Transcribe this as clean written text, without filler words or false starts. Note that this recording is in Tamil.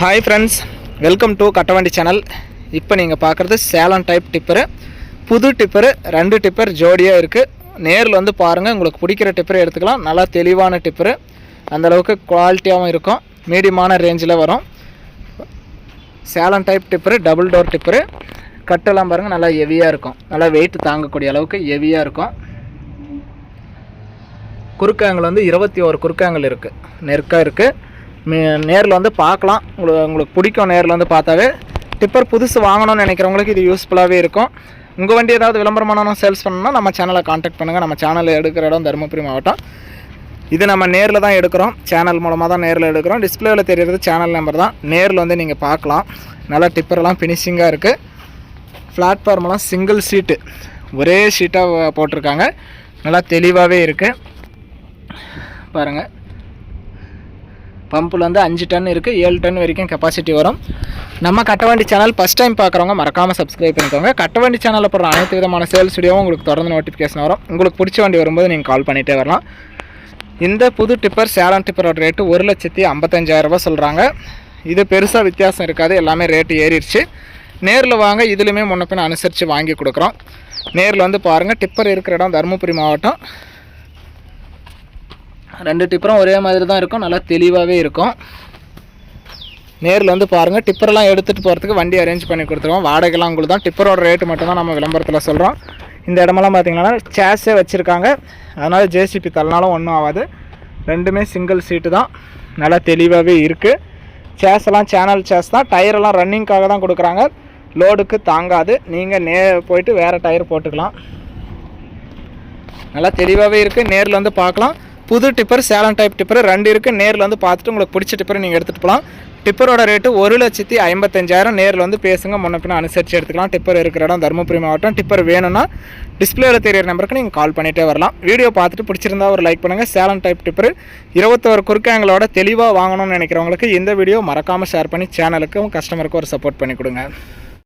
Hi friends, welcome to Kattavandi channel. இப்போ நீங்கள் பார்க்குறது சேலம் டைப் டிப்பரு. புது டிப்பரு, 2 டிப்பர் ஜோடியாக இருக்குது. நேரில் வந்து பாருங்கள், உங்களுக்கு பிடிக்கிற டிப்பரை எடுத்துக்கலாம். நல்லா தெளிவான டிப்பரு, அந்தளவுக்கு குவாலிட்டியாகவும் இருக்கும். மீடியமான ரேஞ்சில் வரும். Salem type tipper, double door tipper. கட்டெல்லாம் பாருங்கள், நல்லா ஹெவியாக இருக்கும். நல்லா வெயிட் தாங்கக்கூடிய அளவுக்கு ஹெவியாக இருக்கும். குறுக்காங்கல் வந்து 21 குறுக்காங்கல் இருக்குது, நெருக்காக இருக்குது. நேரில் வந்து பார்க்கலாம். உங்களுக்கு பிடிக்கும். நேரில் வந்து பார்த்தாவே டிப்பர் புதுசு வாங்கணும்னு நினைக்கிறவங்களுக்கு இது யூஸ்ஃபுல்லாகவே இருக்கும். உங்கள் வண்டி ஏதாவது விளம்பரம் பண்ணணும், சேல்ஸ் பண்ணணும்னா நம்ம சேனலை காண்டாக்ட் பண்ணுங்கள். நம்ம சேனலில் எடுக்கிற இடம் தருமபுரி மாவட்டம். இது நம்ம நேரில் தான் எடுக்கிறோம், சேனல் மூலமாக தான் நேரில் எடுக்கிறோம். டிஸ்பிளேவில் தெரிகிறது சேனல் நம்பர் தான். நேரில் வந்து நீங்கள் பார்க்கலாம். நல்லா டிப்பரெல்லாம் ஃபினிஷிங்காக இருக்குது. பிளாட்ஃபார்மெல்லாம் சிங்கிள் சீட்டு, ஒரே ஷீட்டாக போட்டிருக்காங்க. நல்லா தெளிவாகவே இருக்குது. பாருங்கள், பம்பில் வந்து 5 டன் இருக்குது, 7 டன் வரைக்கும் கெப்பாசிட்டி வரும். நம்ம கட்டவண்டி சேனல் ஃபஸ்ட் டைம் பார்க்குறவங்க மறக்காமல் சப்ஸ்கிரைப் பண்ணிக்கோங்க. கட்டவண்டி சேனலில் போடுற அனைத்து விதமான சேல்ஸ் வீடியோவும் உங்களுக்கு தொடர்ந்து நோட்டிஃபிகேஷன் வரும். உங்களுக்கு பிடிச்ச வண்டி வரும்போது நீங்கள் கால் பண்ணிகிட்டே வரலாம். இந்த புது டிப்பர் சேலம் டிப்பரோட ரேட்டு 1,55,000 சொல்கிறாங்க. இது பெருசாக வித்தியாசம் இருக்காது, எல்லாமே ரேட்டு ஏறிடுச்சு. நேரில் வாங்க, இதுலையுமே முன்ன பின்ன அனுசரித்து வாங்கி கொடுக்குறோம். நேரில் வந்து பாருங்கள். டிப்பர் இருக்கிற இடம் தருமபுரி மாவட்டம். 2 டிப்பரும் ஒரே மாதிரி தான் இருக்கும், நல்லா தெளிவாகவே இருக்கும். நேரில் வந்து பாருங்கள். டிப்பரெல்லாம் எடுத்துகிட்டு போகிறதுக்கு வண்டி அரேஞ்ச் பண்ணி கொடுத்துருவோம். வாடகைலாம் உங்களுக்கு தான். டிப்பரோட ரேட்டு மட்டும் தான் நம்ம விளம்பரத்தில் சொல்கிறோம். இந்த இடமெல்லாம் பார்த்திங்கன்னா சேஸே வச்சுருக்காங்க, அதனால் ஜேசிபி தள்ளினாலும் ஒன்றும் ஆகாது. ரெண்டுமே சிங்கிள் சீட்டு தான், நல்லா தெளிவாகவே இருக்குது. சேஸெல்லாம் சேனல் சேஸ் தான். டயரெல்லாம் ரன்னிங்காக தான் கொடுக்குறாங்க, லோடுக்கு தாங்காது. நீங்கள் போயிட்டு வேறு டயர் போட்டுக்கலாம். நல்லா தெளிவாகவே இருக்குது. நேரில் வந்து பார்க்கலாம். புது டிப்பர், சேலம் டைப் டிப்பர் 2 இருக்குது. நேரில் வந்து பார்த்துட்டு உங்களுக்கு பிடிச்ச டிப்பரை நீங்கள் எடுத்துகிட்டு போகலாம். டிப்பரோட ரேட்டு 1,55,000. நேரில் வந்து பேசுங்க, முன்ன பின்ன அனுசரித்து எடுத்துக்கலாம். டிப்பர் இருக்கிற இடம் தருமபுரி மாவட்டம். டிப்பர் வேணும்னா டிஸ்பிளேவில் தெரியிற நம்பருக்கு நீங்கள் கால் பண்ணிகிட்டே வரலாம். வீடியோ பார்த்துட்டு பிடிச்சிருந்தா ஒரு லைக் பண்ணுங்கள். சேலம் டைப் டிப்பர் 21 குறுக்காங்களோட தெளிவாக வாங்கணும்னு நினைக்கிறவங்களுக்கு இந்த வீடியோ மறக்காமல் ஷேர் பண்ணி சேனலுக்கும் கஸ்டமருக்கும் ஒரு சப்போர்ட் பண்ணி கொடுங்க.